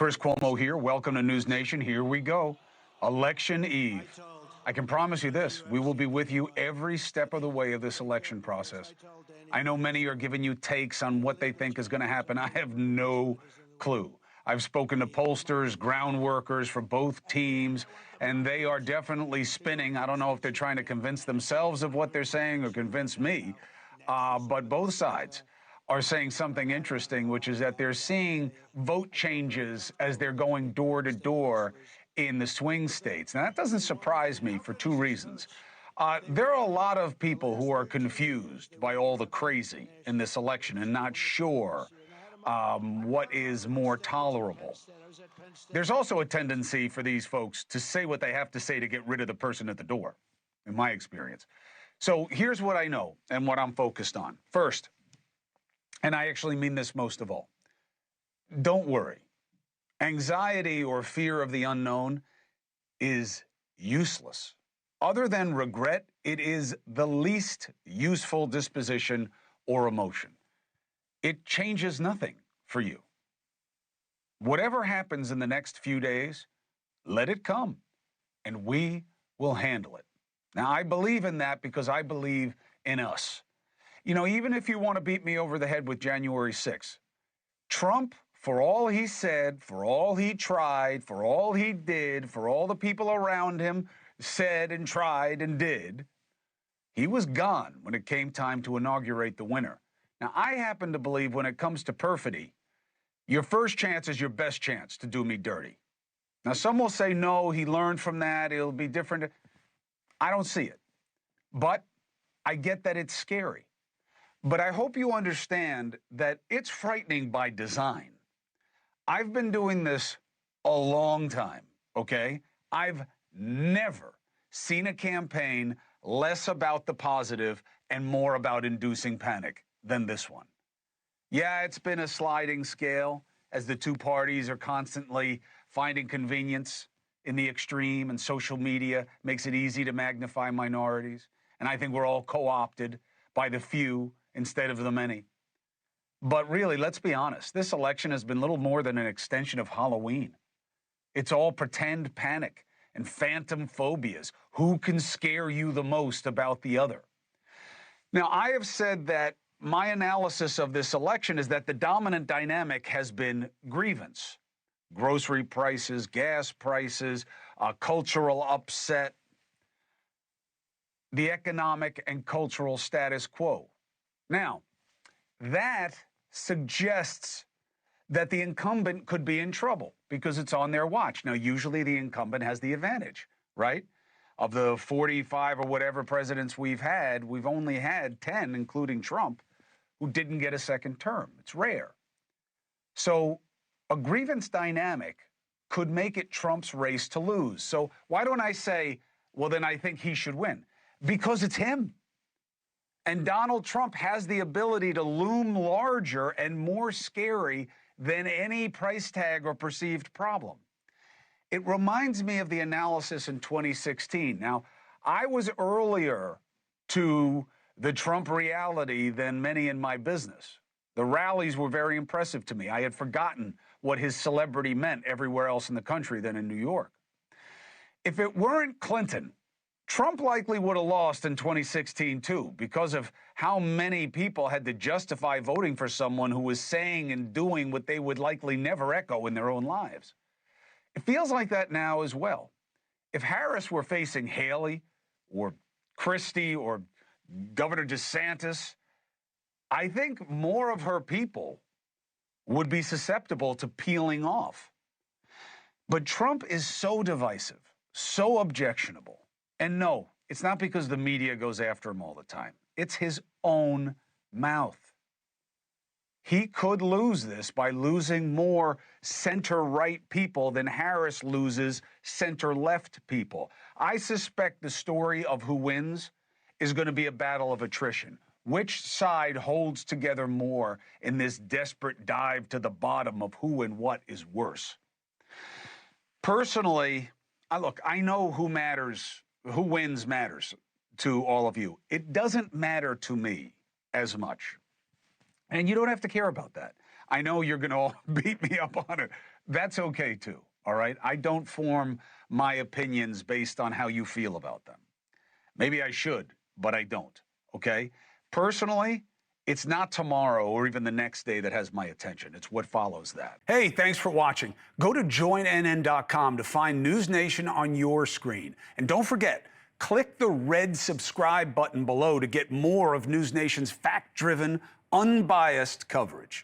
Chris Cuomo here. Welcome to NewsNation. Here we go. Election Eve. I can promise you this, we will be with you every step of the way of this election process. I know many are giving you takes on what they think is going to happen. I have no clue. I've spoken to pollsters, ground workers for both teams, and they are definitely spinning. I don't know if they're trying to convince themselves of what they're saying or convince me, but both sides are saying something interesting, which is that they're seeing vote changes as they're going door to door in the swing states. Now, that doesn't surprise me for two reasons. There are a lot of people who are confused by all the crazy in this election and not sure what is more tolerable. There's also a tendency for these folks to say what they have to say to get rid of the person at the door, in my experience. So here's what I know and what I'm focused on. First, and I actually mean this most of all, don't worry. Anxiety or fear of the unknown is useless. Other than regret, it is the least useful disposition or emotion. It changes nothing for you. Whatever happens in the next few days, let it come, and we will handle it. Now, I believe in that because I believe in us. You know, even if you want to beat me over the head with January 6th, Trump, for all he said, for all he tried, for all he did, for all the people around him said and tried and did, he was gone when it came time to inaugurate the winner. Now, I happen to believe when it comes to perfidy, your first chance is your best chance to do me dirty. Now, some will say, no, he learned from that, it'll be different. I don't see it. But I get that it's scary. But I hope you understand that it's frightening by design. I've been doing this a long time, okay? I've never seen a campaign less about the positive and more about inducing panic than this one. Yeah, it's been a sliding scale as the two parties are constantly finding convenience in the extreme, and social media makes it easy to magnify minorities. And I think we're all co-opted by the few instead of the many. But really, let's be honest, this election has been little more than an extension of Halloween. It's all pretend panic and phantom phobias. Who can scare you the most about the other? Now, I have said that my analysis of this election is that the dominant dynamic has been grievance. Grocery prices, gas prices, cultural upset, the economic and cultural status quo. Now, that suggests that the incumbent could be in trouble because it's on their watch. Now, usually the incumbent has the advantage, right? Of the 45 or whatever presidents we've had, we've only had 10, including Trump, who didn't get a second term. It's rare. So a grievance dynamic could make it Trump's race to lose. So why don't I say, well, then I think he should win? Because it's him. And Donald Trump has the ability to loom larger and more scary than any price tag or perceived problem. It reminds me of the analysis in 2016. Now, I was earlier to the Trump reality than many in my business. The rallies were very impressive to me. I had forgotten what his celebrity meant everywhere else in the country than in New York. If it weren't Clinton, Trump likely would have lost in 2016, too, because of how many people had to justify voting for someone who was saying and doing what they would likely never echo in their own lives. It feels like that now as well. If Harris were facing Haley or Christie or Governor DeSantis, I think more of her people would be susceptible to peeling off. But Trump is so divisive, so objectionable. And no, it's not because the media goes after him all the time. It's his own mouth. He could lose this by losing more center-right people than Harris loses center-left people. I suspect the story of who wins is going to be a battle of attrition. Which side holds together more in this desperate dive to the bottom of who and what is worse? Personally, I know who matters. Who wins matters to all of you. It doesn't matter to me as much. And you don't have to care about that. I know you're going to all beat me up on it That's okay too, all right? I don't form my opinions based on how you feel about them. Maybe I should, but I don't, okay? Personally, it's not tomorrow or even the next day that has my attention. It's what follows that. Hey, thanks for watching. Go to joinnn.com to find NewsNation on your screen. And don't forget, click the red subscribe button below to get more of NewsNation's fact-driven, unbiased coverage.